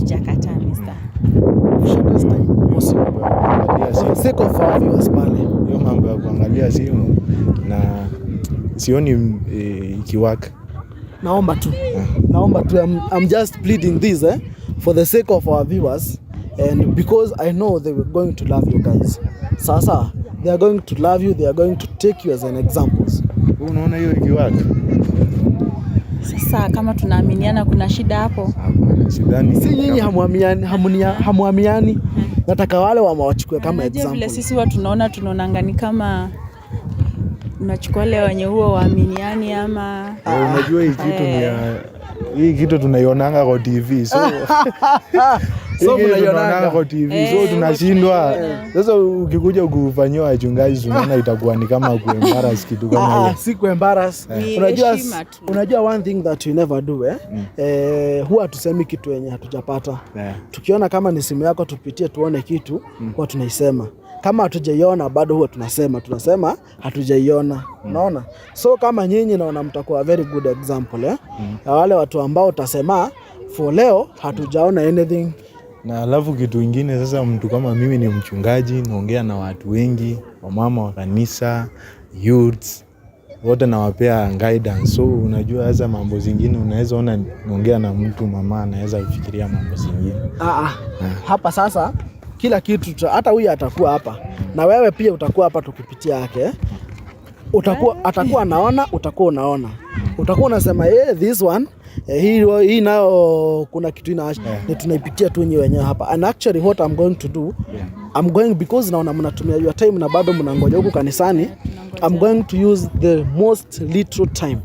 Sijakataa mister. Shortest time possible. For the sake of our viewers pale. Hiyo mambo ya kuangalia simu na sioni ikiwaka. Naomba tu. I'm just pleading this for the sake of our viewers and because I know they were going to love you guys. Sasa they are going to love you, they are going to take you as an examples. Unaona hiyo ikiwaka? Sasa kama tunaaminiana kuna shida hapo? Hapana, sidhani. Si nyinyi hamuaminiani. Nataka wale wamewachukue kama example. Vile sisi watu tunaonanga ni kama unachukua wale wenye huo waaminiani ama unajua hii kitu tunaionanga kwa TV so tunaionanga kwa TV so tunashindwa. Sasa ukikuja kufanywa wachungaji tunaona itakuwa ni kama kuembarrass kitu kama hiyo. Si kuembarrass. Unajua one thing that we never do huwa tusemi kitu yenye hatujapata. Tukiona kama ni simu yako tupitie tuone kitu huwa tunaisema. Kama hatujaiona bado huwa tunasema hatujaiona. Unaona? So kama nyinyi naona mtakuwa very good example wale watu ambao utasema for leo hatujaona anything. Na alafu kitu kingine sasa, mtu kama mimi ni mchungaji, naongea na watu wengi, wamama wa kanisa, youths, wote nawapea guidance. So unajua sasa mambo zingine unaweza ona naongea na mtu mama anaweza kufikiria mambo zingine. Hapa sasa kila kitu hata huyu atakuwa hapa na wewe pia utakuwa hapa tukipitia yake. Atakuwa anaona, utakuwa unaona. Utakuwa unasema this one hii nayo kuna kitu ni tunaipitia tu nyewe wenyewe hapa. And actually what I'm going to do, I'm going because naona mnatumia your time na bado mnangoja huko kanisani. I'm going to use the most little time.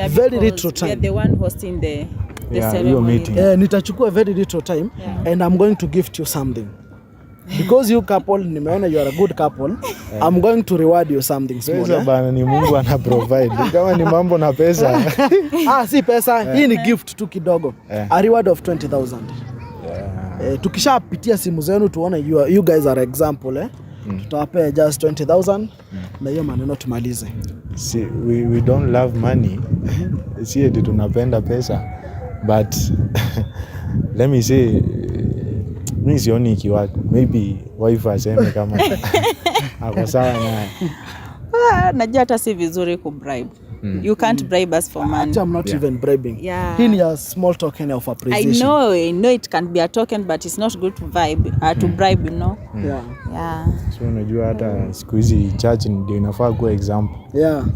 Very little time. We are the one hosting the ceremony. Nitachukua very little time and I'm going to gift you something. Because you couple, nimeona you are a good couple, I'm going to reward you something small. Pesa bana ni Mungu ana provide. Kama ni mambo na pesa. Si pesa, hii ni gift tu kidogo. A reward of 20,000. Tukishapitia simu zenu tuone you guys are example tutawapea just 20,000 na hiyo maneno tumalize. See, we don't love money. Si eti tunapenda pesa. But let me say mimi sioni ikiwaka. Maybe wife aseme kama ako sawa naye. Najua hata si vizuri kubribe. You can't bribe us for money. I'm not even bribing. Hii ni a small token of appreciation. I know it can be a token but it's not good to bribe, you know. So unajua hata siku hizi church ndio inafaa kuwa example.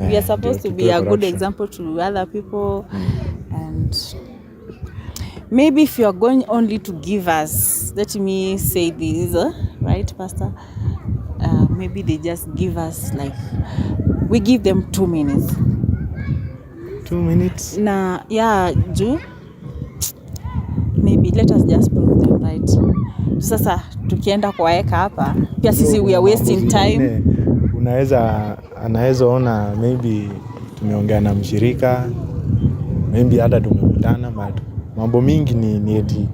We are supposed to be a good example to other people and maybe if you are going only to give us, let me say this, right, Pastor? Maybe they just give us we give them 2 minutes. 2 minutes? Maybe let us just prove them right. Sasa tukienda kuwaeka hapa, pia sisi we are wasting time. Anaweza ona maybe tumeongea na mshirika, maybe hata tumekutana but mambo mingi ni eti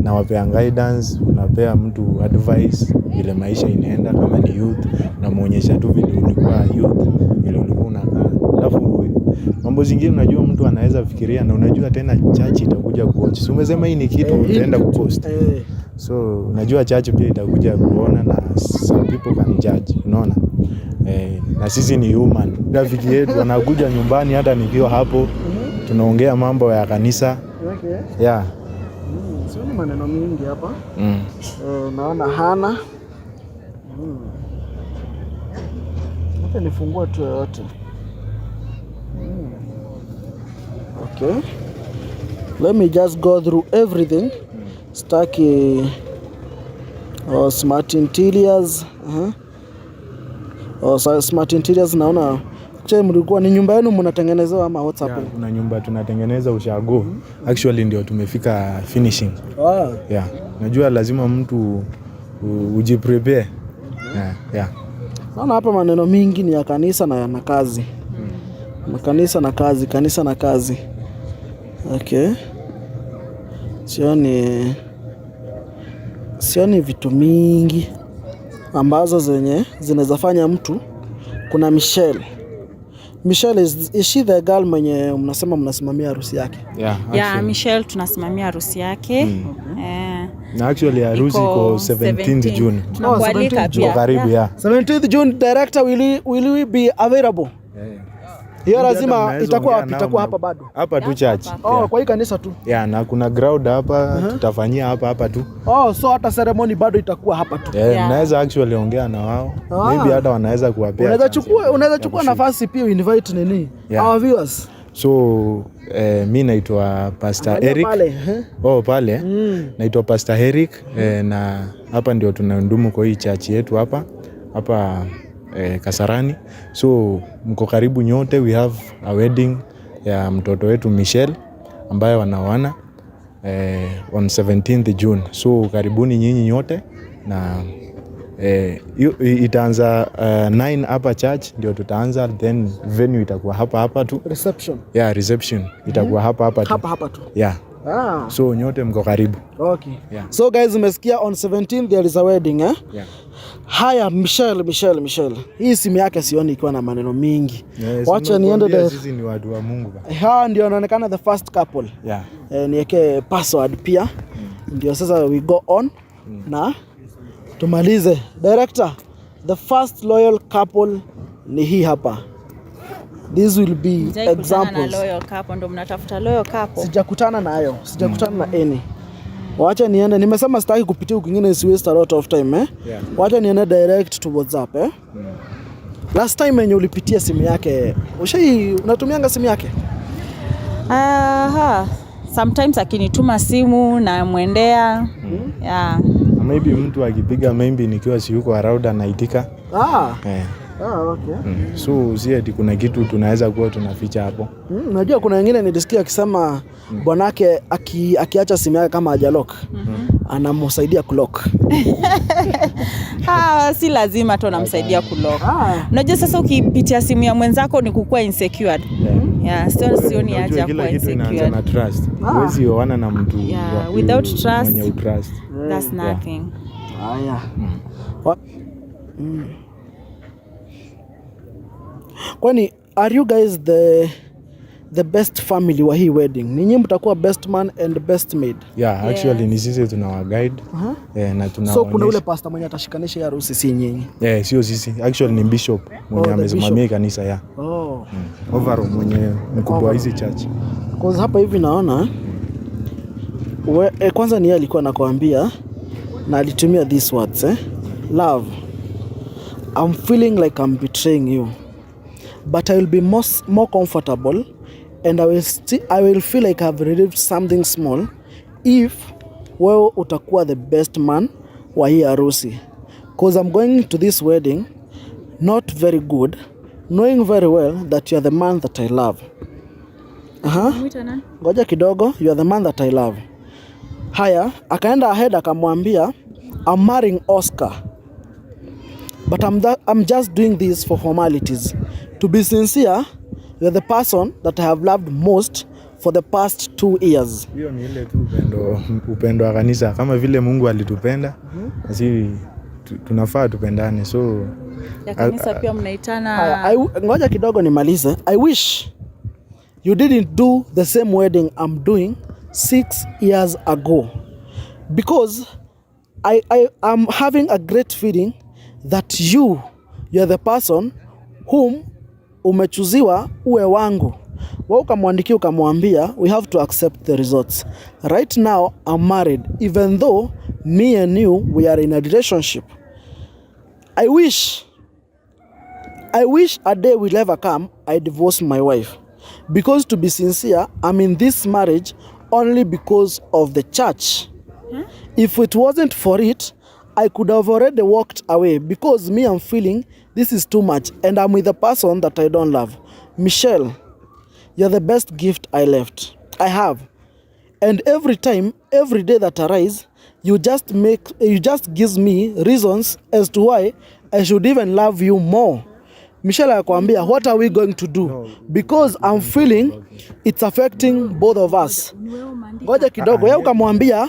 nawapea guidance, unapea mtu advice vile maisha inaenda. Kama ni youth unamuonyesha tu vile ulikuwa youth, vile ulikuwa unakaa. Alafu mambo zingine unajua mtu anaweza fikiria na unajua tena church itakuja kuwatch. So umesema hii ni kitu utaenda kupost. So unajua church pia itakuja kuona na some people can judge, unaona? Na sisi ni human. Rafiki yetu anakuja nyumbani hata nikiwa hapo tunaongea mambo ya kanisa. Sio ni maneno mingi hapa. Naona hana. Hata nifungue tu yote. Okay. Let me just go through everything. Staki smart interiors. Smart interiors naona mlikuwa ni nyumba yenu mnatengenezewa ama what's happening? Kuna nyumba tunatengeneza ushago. Actually ndio tumefika finishing. Najua lazima mtu ujiprepare. Naona hapa maneno mingi ni ya kanisa na kazi. Kanisa na kazi. Okay. Sioni vitu mingi ambazo zinaweza fanya mtu. Kuna Michelle. Michelle, is she the girl mwenye mnasema mnasimamia harusi yake? Yeah, Michelle tunasimamia harusi yake. Na actually harusi iko 17th June. Tunakualika pia. Karibu 17th June. Director, will we be available? Hiyo lazima itakuwa hapa bado. Hapa tu church. Kwa hii kanisa tu. Na kuna ground hapa tutafanyia hapa tu. So hata ceremony bado itakuwa hapa tu. Naweza actually ongea na wao. Maybe hata wanaweza kuwapea. Unaweza chukua nafasi pia invite nini? Our viewers. So mi naitwa Pastor Eric. Pale. Naitwa Pastor Eric na hapa ndio tunahudumu kwa hii church yetu hapa Kasarani. So mko karibu nyote. We have a wedding ya mtoto wetu Michelle ambaye wanaoana on 17th June. So karibuni nyinyi nyote na itaanza 9 hapa church ndio tutaanza, then venue itakuwa hapa tu. Reception. Reception itakuwa hapa tu. Hapa tu. So nyote mko karibu. Okay. So guys, umesikia on 17th there is a wedding Haya, Michelle. Hii simu yake sioni ikiwa na maneno mingi. Wacha niende sisi ni watu wa Mungu. Ndio anaonekana the first couple. Niweke password pia. Ndio sasa we go on na tumalize. Director, the first loyal couple ni hii hapa. This will be examples. Na loyal couple, ndo mnatafuta loyal couple. Sijakutana nayo. Sijakutana na any. Wacha niende, nimesema sitaki kupitia kwingine, is waste a lot of time Wacha niende direct to WhatsApp Last time when ulipitia simu yake, unatumianga simu yake? Sometimes akinituma simu na muendea. Maybe mtu akipiga maybe nikiwa siyuko around anaitika. Okay. So ati kuna kitu tunaweza kuwa tunaficha hapo. Unajua kuna wengine nilisikia akisema bwanake akiacha simu yake kama hajalock anamsaidia kulock. Si lazima tu anamsaidia kulock. Unajua sasa ukipitia simu ya mwenzako ni kukua insecured. Sio ni haja kwa insecured. Na trust. Huwezi oana na mtu without trust. Mwenye trust. That's nothing. Kwani are you guys the best family wa hii wedding? Ninyi mtakuwa best man and best maid? Actually ni sisi tunawa guide na tunawaonyesha. So kuna ule pastor mwenye atashikanisha harusi si nyinyi? Sio sisi. Actually ni bishop mwenye amesimamia kanisa overall mwenye mkubwa hizi church. Cause hapa hivi naona kwanza ni yeye alikuwa anakuambia na alitumia these words Love, I'm feeling like I'm betraying you, but I will be more comfortable and I will feel like I've relieved something small if wewe utakuwa the best man wa hii harusi. Cause I'm going to this wedding not very good, knowing very well that you are the man that I love. Ngoja kidogo, you are the man that I love. Haya, akaenda ahead akamwambia, I'm marrying Oscar, but I'm just doing this for formalities. To be sincere, you're the person that I have loved most for the past 2 years. Hiyo ni ile tu upendo wa kanisa, kama vile Mungu alitupenda, sisi tunafaa tupendane. So ya kanisa pia mnaitana. Ngoja kidogo nimalize. I wish you didn't do the same wedding I'm doing 6 years ago, because I'm having a great feeling that you're the person whom umechuziwa uwe wangu. Wewe ukamwandikia ukamwambia we have to accept the results. Right now I'm married, even though me and you we are in a relationship. I wish a day will ever come I divorce my wife, because to be sincere, I'm in this marriage only because of the church. If it wasn't for it, I could have already walked away, because me, I'm feeling this is too much and I'm with a person that I don't love. Michelle, you're the best gift I have. And every day that I rise, you just gives me reasons as to why I should even love you more. Michelle akwambia, what are we going to do? Because I'm feeling it's affecting both of us. Ngoja kidogo, yeye ukamwambia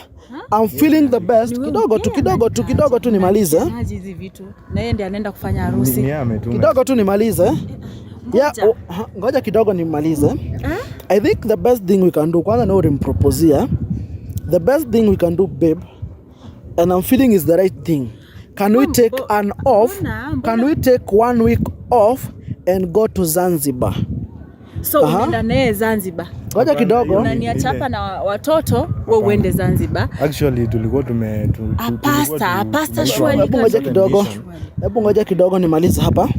I'm feeling the best. Kidogo tu nimalize. Hizi vitu. Na yeye ndiye anaenda kufanya harusi. Kidogo tu nimalize. Ngoja kidogo nimalize. I think the best thing we can do, kwanza na ulimpropose, the best thing we can do, babe, and I'm feeling is the right thing. Can we take an off? Can we take 1 week off and go to Zanzibar? So unaenda naye Zanzibar. Ngoja kidogo. Unaniacha hapa na watoto, wewe uende Zanzibar. Actually tulikuwa pasta shwari. Hebu ngoja kidogo nimalize hapa.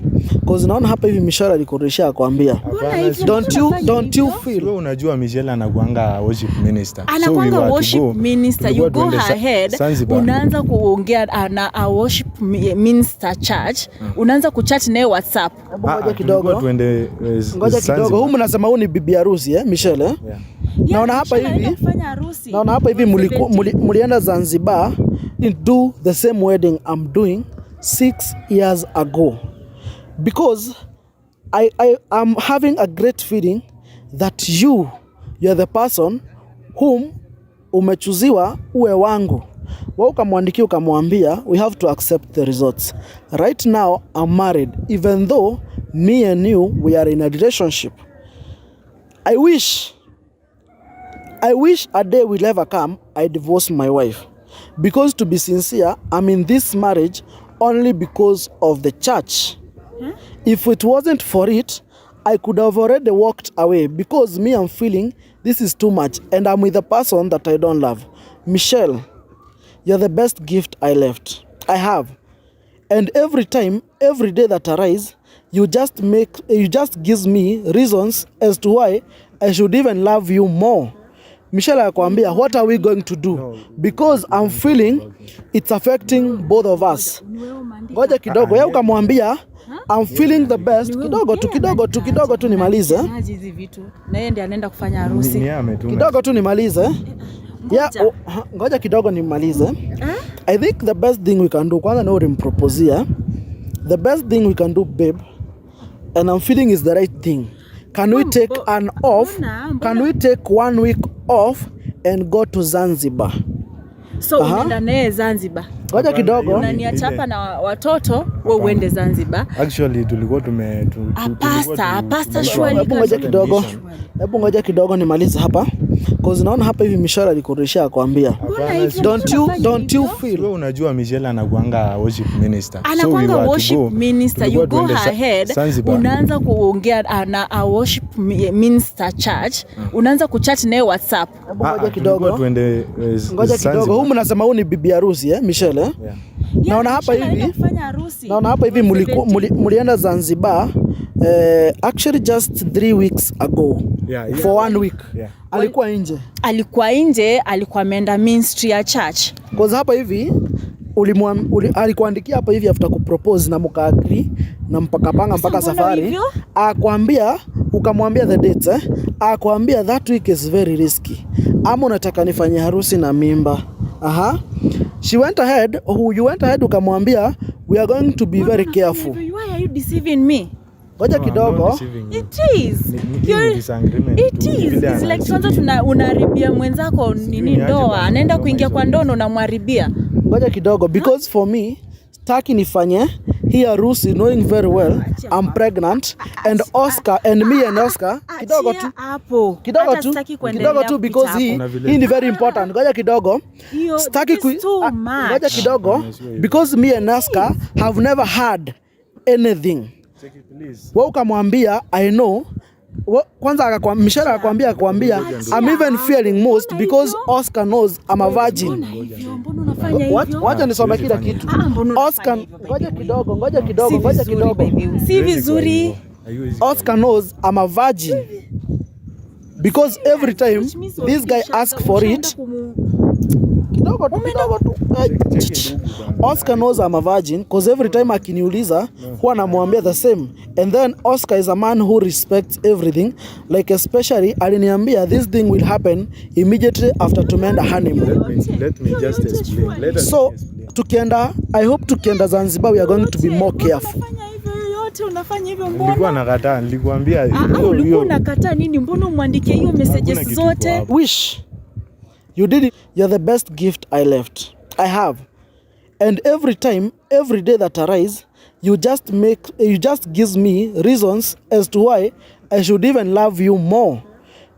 Cause naona hapa hivi Michelle alikurudishia kuambia. Don't you feel? Wewe unajua Michelle anakuanga worship minister. Anakuanga worship minister. You go ahead. Unaanza kuongea na a worship minister church. Unaanza kuchat naye WhatsApp. Ngoja kidogo. Ngoja kidogo. Huyu mnasema huyu ni bibi harusi Michelle Yeah. Naona hapa hivi mulienda Zanzibar and do the same wedding I'm doing 6 years ago, because I'm having a great feeling that you're the person whom umechuziwa uwe wangu. Wewe ukamwandikia ukamwambia we have to accept the results. Right now I'm married, even though me and you we are in a relationship. I wish a day will ever come I divorce my wife, because to be sincere, I'm in this marriage only because of the church. If it wasn't for it, I could have already walked away, because me, I'm feeling this is too much and I'm with a person that I don't love. Michelle, you're the best gift I have. And every day that I rise, you just gives me reasons as to why I should even love you more. Michelle akwambia, what are we going to do? Because I'm feeling it's affecting both of us. Ngoja kidogo, yeye ukamwambia I'm feeling the best. Kidogo tu nimalize. Na yeye ndiye anaenda kufanya harusi. Kidogo tu nimalize. Ngoja kidogo nimalize. I think the best thing we can do, kwanza na ulimpropose, the best thing we can do, babe, and I'm feeling is the right thing. Can we take an off? Can we take 1 week off and go to Zanzibar? So unaenda naye Zanzibar. Ngoja kidogo. Unaniacha hapa na watoto, wewe uende Zanzibar. Actually tulikuwa pasta shwari. Hebu ngoja kidogo nimalize hapa. Cause naona hapa hivi Michelle alikurudishia kuambia. Don't you feel? Wewe unajua Michelle anakuanga worship minister. Anakuanga worship minister. You go ahead. Unaanza kuongea na a worship minister church. Unaanza kuchat naye WhatsApp. Ngoja kidogo. Huyu mnasema huyu ni bibi harusi Michelle Naona hapa hivi mulienda Zanzibar actually just 3 weeks ago. For 1 week. Alikuwa nje, alikuwa ameenda ministry ya church. Because hapa hivi alikuandikia hapa hivi after kupropose na mka agree na mpakapanga mpaka safari. Akwambia ukamwambia the dates akwambia that week is very risky. Ama unataka nifanye harusi na mimba. You went ahead ukamwambia we are going to be very careful. Why are you deceiving me? Ngoja kidogo. It is. It's like kwanza unaharibia mwenzako nini ndoa. Anaenda kuingia kwa ndono na mwaribia. Ngoja kidogo, because for me staki nifanye hii harusi knowing very well I'm pregnant and Oscar and me and Oscar kidogo tu because hii ni very important. Ngoja kidogo. Ngoja kidogo because me and Oscar have never had anything. Wewe ukamwambia I know. Kwanza Michelle akwambia I'm even feeling most because Oscar knows I'm a virgin. Wacha nisome kila kitu. Oscar, ngoja kidogo. Si vizuri. Oscar knows I'm a virgin. Because every time this guy asks for it, Oscar knows I'm a virgin because every time akiniuliza huwa namwambia the same. And then Oscar is a man who respects everything, like especially aliniambia this thing will happen immediately after tumeenda honeymoon. Let me just explain. So tukienda, I hope tukienda Zanzibar we are going to be more careful. Unafanya hivyo mbona? Nilikuwa nakataa, nilikwambia ulikuwa unakataa nini? Mbona umwandikie hiyo messages zote? Wish you did it. You're the best gift I have. And every day that I rise, you just gives me reasons as to why I should even love you more.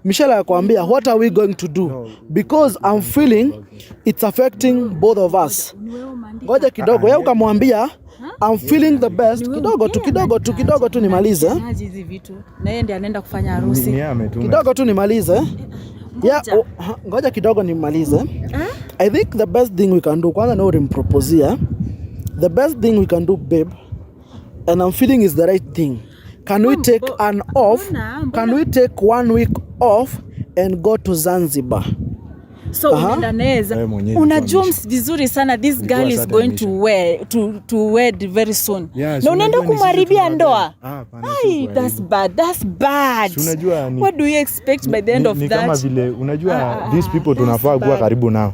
Michelle akwambia, what are we going to do? Because I'm feeling it's affecting both of us. Ngoja kidogo, yeye ukamwambia I'm feeling the best. Kidogo tu nimalize. Hizi vitu. Na yeye ndiye anaenda kufanya harusi. Kidogo tu nimalize. Ngoja kidogo nimalize. I think the best thing we can do, kwanza na ulimpropozia. The best thing we can do, babe, and I'm feeling is the right thing. Can we take an off? Can we take 1 week off and go to Zanzibar? So unajua vizuri sana this girl is going to wed very soon. Na unaenda kumharibia ndoa. That's bad. What do you expect by the end of that? Ni kama vile unajua these people tunafaa kuwa karibu nao.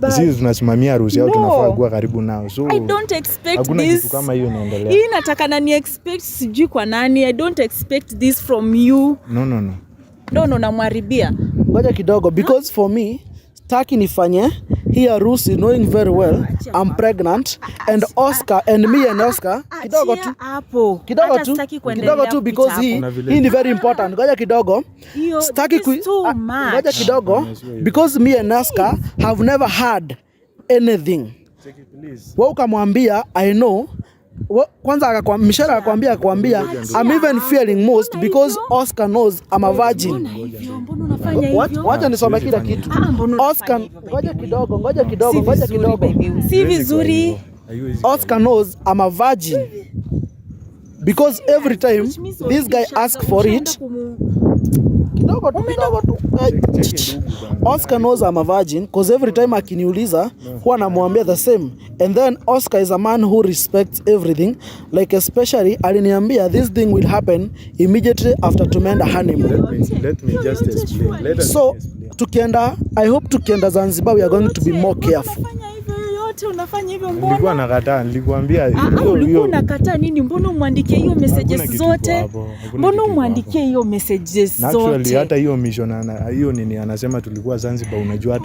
Sisi tunasimamia harusi yao, tunafaa kuwa karibu nao. So I don't expect hakuna this. Kitu kama hiyo inaendelea. Hii nataka na ni expect sijui kwa nani. I don't expect this from you. No, namharibia. Ngoja kidogo, because for me taki nifanye hii harusi knowing very well I'm pregnant and Oscar and me and Oscar kidogo tu because hii ni very important. Ngoja kidogo, ngoja kidogo, because me and Oscar have never had anything. Wewe ukamwambia I know. Kwanza Michelle akwambia I'm even feeling most because Oscar knows I'm a virgin. Wacha nisome kila kitu. Oscar, ngoja kidogo. Si vizuri. Oscar knows I'm a virgin because every time this guy asks for it, Oscar knows I'm a virgin because every time akiniuliza huwa namwambia the same. And then Oscar is a man who respects everything, like especially aliniambia this thing will happen immediately after tumeenda honeymoon. Let me just explain. So tukienda, I hope tukienda Zanzibar we are going to be more careful. Unafanya hivyo mbona? Nilikuwa nakataa, nilikwambia ulikuwa unakataa nini? Mbona umwandikie hiyo messages zote? Mbona umwandikie hiyo messages zote? Actually hata hiyo mission hiyo nini anasema tulikuwa Zanzibar, unajua hata